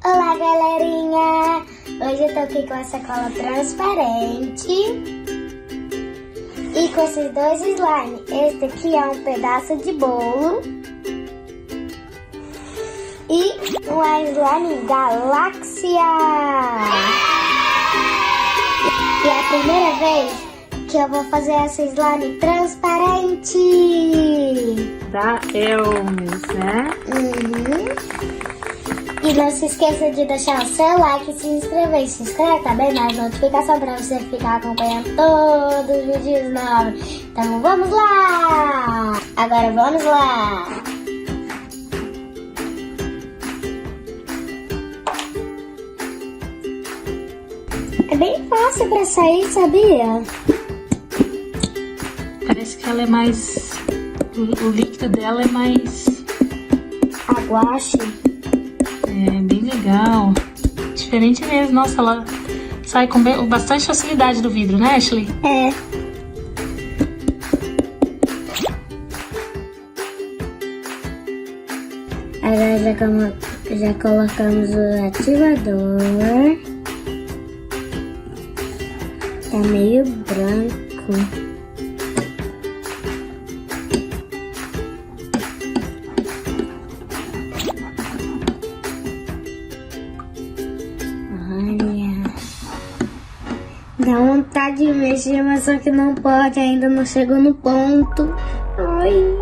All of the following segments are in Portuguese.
Olá, galerinha! Hoje eu tô aqui com essa cola transparente e com esses dois slime. Este aqui é um pedaço de bolo e uma slime galáxia. E é a primeira vez que eu vou fazer essa slime transparente. Da Elmes, né? E não se esqueça de deixar o seu like e se inscrever. Se inscreve também nas notificações para você ficar acompanhando todos os vídeos novos. Então vamos lá! Agora vamos lá! É bem fácil para sair, sabia? Parece que ela é mais... O líquido dela é mais... Aguache. É, bem legal. Diferente mesmo. Nossa, ela sai com bastante facilidade do vidro, né, Ashley? É. Agora já colocamos o ativador. Tá meio branco. Dá vontade de mexer, mas só que não pode, ainda não chegou no ponto. Ai.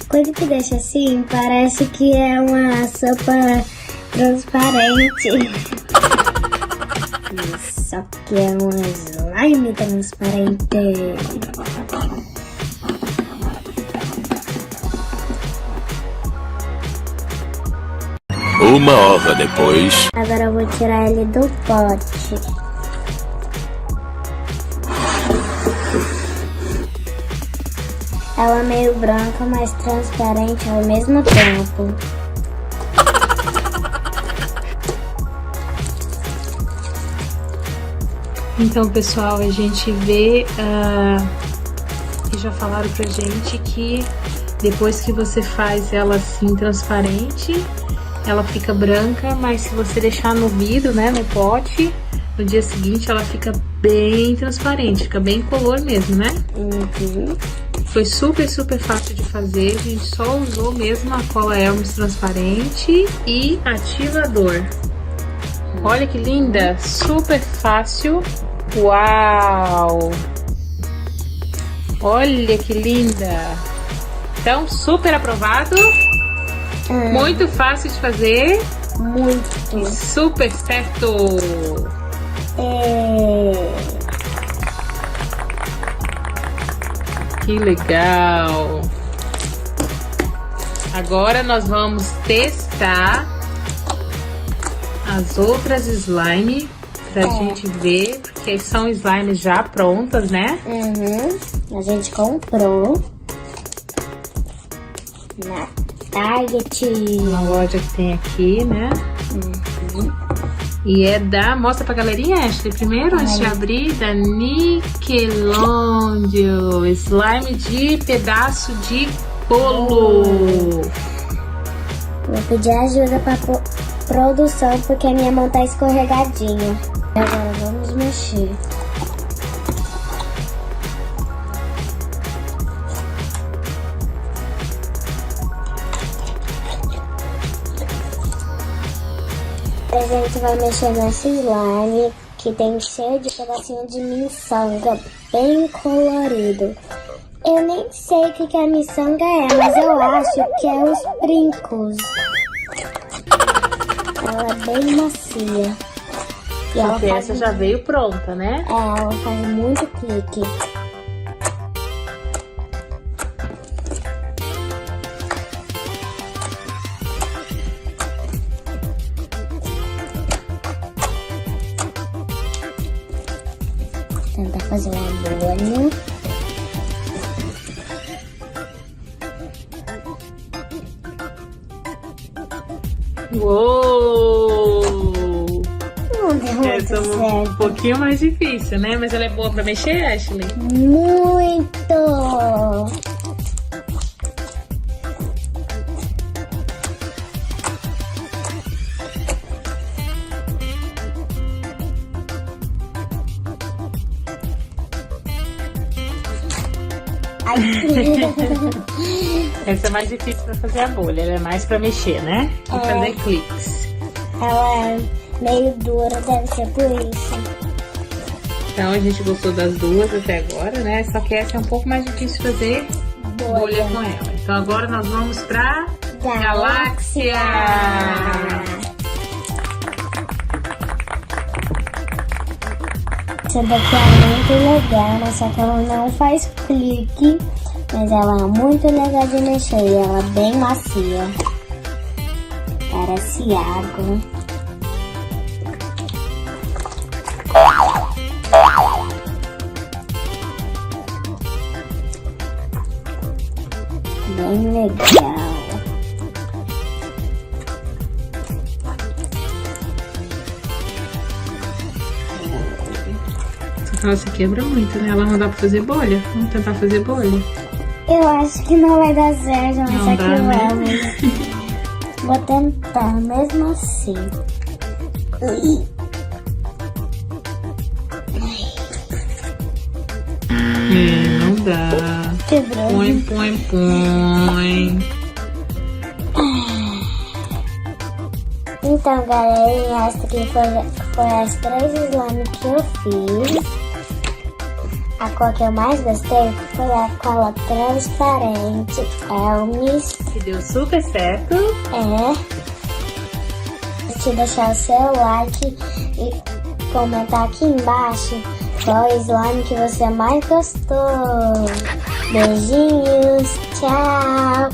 Quando que deixa assim, parece que é uma sopa transparente. Só que é um slime transparente. Uma hora depois. Agora eu vou tirar ele do pote. Ela é meio branca, mas transparente ao mesmo tempo. Então, pessoal, a gente vê que já falaram pra gente que depois que você faz ela assim transparente, ela fica branca, mas se você deixar no vidro, né, no pote, no dia seguinte ela fica bem transparente, fica bem color mesmo, né? Foi super fácil de fazer, a gente só usou mesmo a cola Elmes transparente e ativador. Olha que linda, super fácil. Uau! Olha que linda! Então, super aprovado. Muito fácil de fazer. Muito. E super certo. Que legal. Agora nós vamos testar as outras slime pra gente ver, porque são slimes já prontas, né? A gente comprou na Target. Uma loja que tem aqui, né? E é da... Mostra pra galerinha, Ashley, primeiro, antes de abrir, da Nickelodeon. Slime de pedaço de bolo. Vou pedir ajuda pra produção, porque a minha mão tá escorregadinha. Agora vamos mexer. A gente vai mexer nesse slime que tem cheio de pedacinho de miçanga, bem colorido. Eu nem sei o que a miçanga é, mas eu acho que é os brincos. Ela é bem macia. E ela Porque essa já veio pronta, né? ela faz muito clique. Tentar fazer uma bolha. Uou! Não deu muito Essa é um pouquinho mais difícil, né? Mas ela é boa pra mexer, Ashley? Muito! Essa é mais difícil pra fazer a bolha, ela é mais pra mexer, né? E fazer cliques. Ela é meio dura, deve ser por isso. Então a gente gostou das duas até agora, né? Só que essa é um pouco mais difícil de fazer bolha com ela. Então agora nós vamos pra galáxia! Essa daqui é muito legal, mas só que ela não faz clique. Mas ela é muito legal de mexer e ela é bem macia. Parece água. Bem legal. Nossa, quebra muito, né? Ela não dá pra fazer bolha. Vamos tentar fazer bolha? Eu acho que não vai dar certo, mas Não aqui dá, né? vamos. Vou tentar, mesmo assim. Não dá. Quebrou. Põe. Então, galerinha, essa aqui foi as 3 slime que eu fiz. A cor que eu mais gostei foi a cola transparente Elmis. Que deu super certo. Se deixar o seu like e comentar aqui embaixo qual slime que você mais gostou. Beijinhos, tchau.